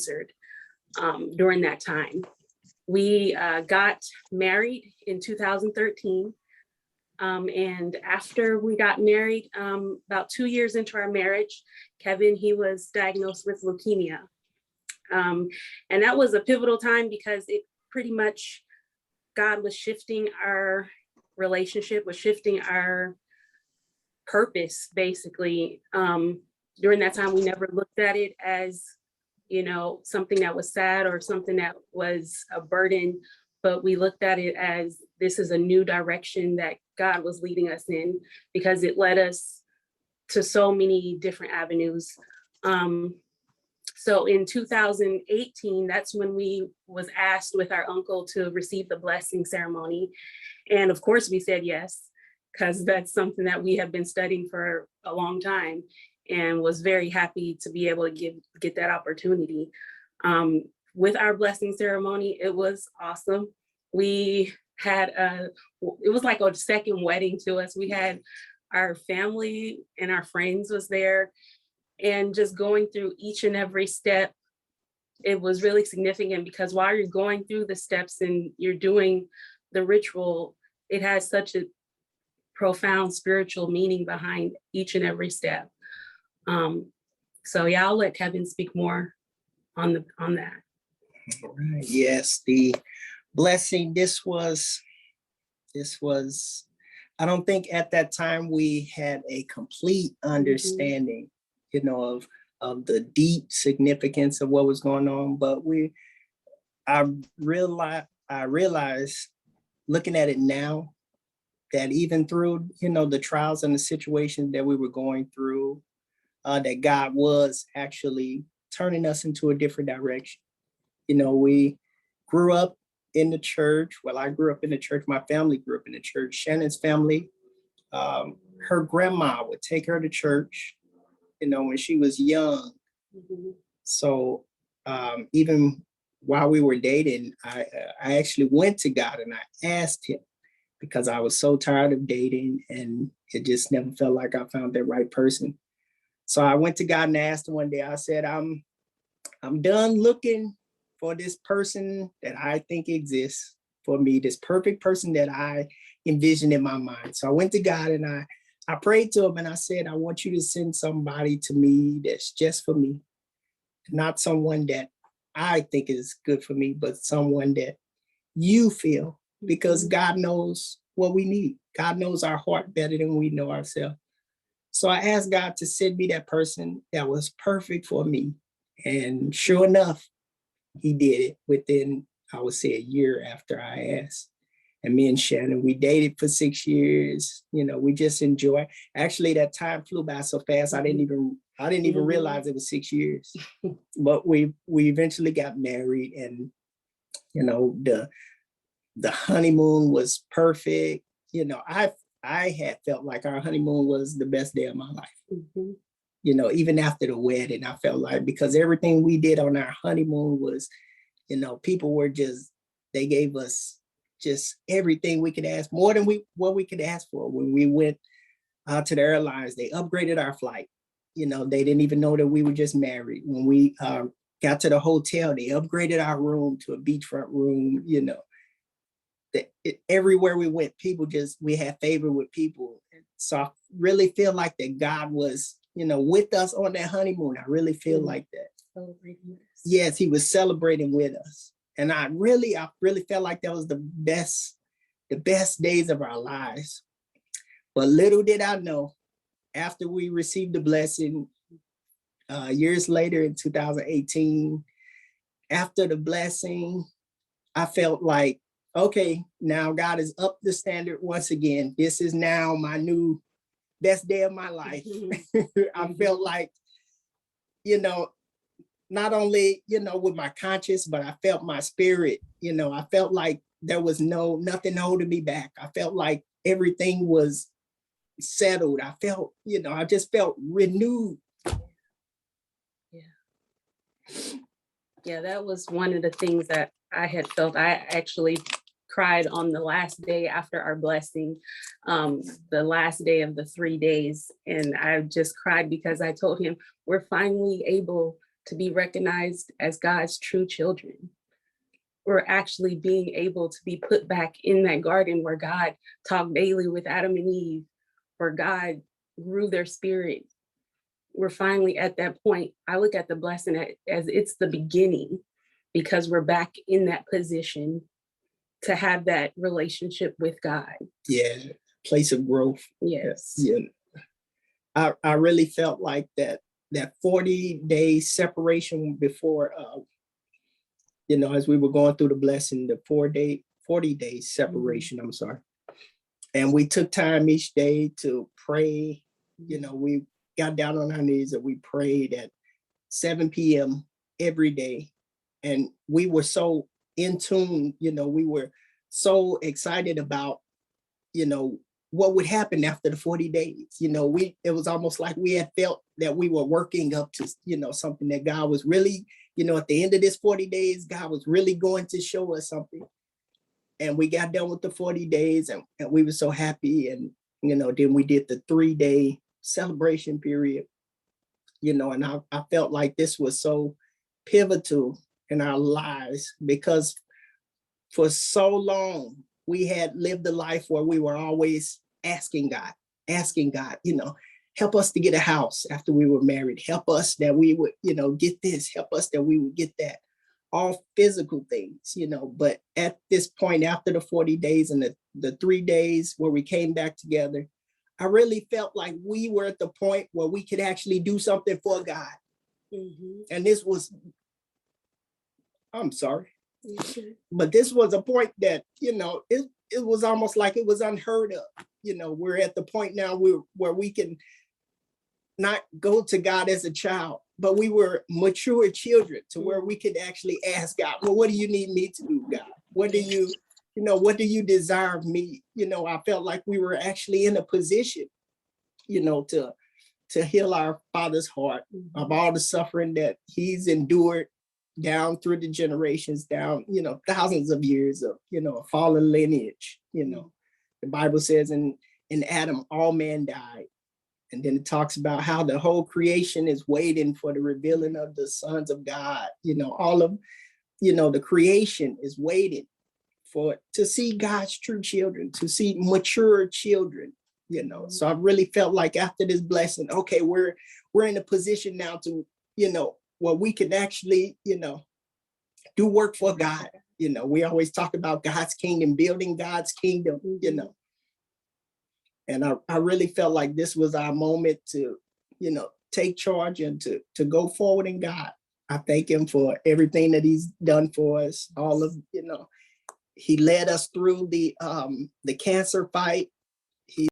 answered during that time. We got married in 2013. And after we got married, about 2 years into our marriage, Kevin, he was diagnosed with leukemia. And that was a pivotal time because it pretty much, God was shifting our relationship, was shifting our purpose, basically. During that time, we never looked at it as, something that was sad or something that was a burden, but we looked at it as this is a new direction that God was leading us in, because it led us to so many different avenues. So in 2018, that's when we was asked with our uncle to receive the blessing ceremony. And of course we said yes, because that's something that we have been studying for a long time, and was very happy to be able to get that opportunity. With our blessing ceremony, it was awesome. We had it was like a second wedding to us. We had our family and our friends was there, and just going through each and every step, it was really significant, because while you're going through the steps and you're doing the ritual, it has such a profound spiritual meaning behind each and every step. So yeah, I'll let Kevin speak more on that. All right. Yes, the blessing, this was, I don't think at that time we had a complete understanding, of the deep significance of what was going on, but I realized looking at it now, that even through, the trials and the situations that we were going through, that God was actually turning us into a different direction. We grew up in the church. Well, I grew up in the church. My family grew up in the church. Shannon's family, her grandma would take her to church, when she was young. So even while we were dating, I actually went to God and I asked him, because I was so tired of dating and it just never felt like I found the right person. So I went to God and asked him one day, I said, I'm done looking for this person that I think exists for me, this perfect person that I envisioned in my mind. So I went to God and I prayed to him and I said, I want you to send somebody to me that's just for me, not someone that I think is good for me, but someone that you feel, because God knows what we need. God knows our heart better than we know ourselves. So I asked God to send me that person that was perfect for me. And sure enough, he did it within, I would say, a year after I asked. And me and Shannon, we dated for 6 years. We just enjoy. Actually, that time flew by so fast, I didn't even realize it was 6 years. But we eventually got married, and the honeymoon was perfect. I had felt like our honeymoon was the best day of my life. Even after the wedding, I felt like, because everything we did on our honeymoon was, people were they gave us just everything we could ask, more than what we could ask for. When we went to the airlines, they upgraded our flight. They didn't even know that we were just married. When we got to the hotel, they upgraded our room to a beachfront room. Everywhere we went, we had favor with people. So I really feel like that God was, with us on that honeymoon. I really feel like that. Celebrating with us. Yes, he was celebrating with us. And I really felt like that was the best days of our lives. But little did I know, after we received the blessing, years later in 2018, after the blessing, I felt like, okay, now God has upped the standard once again. This is now my new best day of my life. I felt like, not only, with my conscience, but I felt my spirit, I felt like there was nothing holding me back. I felt like everything was settled. I felt, I just felt renewed. Yeah, that was one of the things that I had felt. I actually cried on the last day after our blessing, the last day of the 3 days. And I just cried because I told him, we're finally able to be recognized as God's true children. We're actually being able to be put back in that garden where God talked daily with Adam and Eve, where God grew their spirit. We're finally at that point. I look at the blessing as it's the beginning, because we're back in that position to have that relationship with God. Yeah, place of growth. Yes. Yeah. I really felt like that 40-day separation before, as we were going through the blessing, the 40 days separation, I'm sorry. And we took time each day to pray. We got down on our knees and we prayed at 7 p.m. every day. And we were so in tune, we were so excited about, what would happen after the 40 days. It was almost like we had felt that we were working up to, something that God was really, at the end of this 40 days, God was really going to show us something. And we got done with the 40 days and we were so happy. And, then we did the 3-day celebration period, and I felt like this was so pivotal in our lives, because for so long we had lived a life where we were always asking God, help us to get a house after we were married, help us that we would, get this, help us that we would get that, all physical things, but at this point, after the 40 days and the 3 days where we came back together, I really felt like we were at the point where we could actually do something for God. Mm-hmm. And this was, I'm sorry, but this was a point that, it was almost like it was unheard of. We're at the point now where we can not go to God as a child, but we were mature children to where we could actually ask God, well, what do you need me to do, God? What do you desire of me? I felt like we were actually in a position, to heal our Father's heart of all the suffering that he's endured down through the generations, down, thousands of years of, a fallen lineage. The Bible says in Adam, all men died. And then it talks about how the whole creation is waiting for the revealing of the sons of God. All of, the creation is waiting to see God's true children, to see mature children, So I really felt like after this blessing, okay, we're in a position now to, where we can actually, do work for God. We always talk about God's kingdom, building God's kingdom, And I really felt like this was our moment to, take charge and to go forward in God. I thank him for everything that he's done for us. All of, he led us through the cancer fight.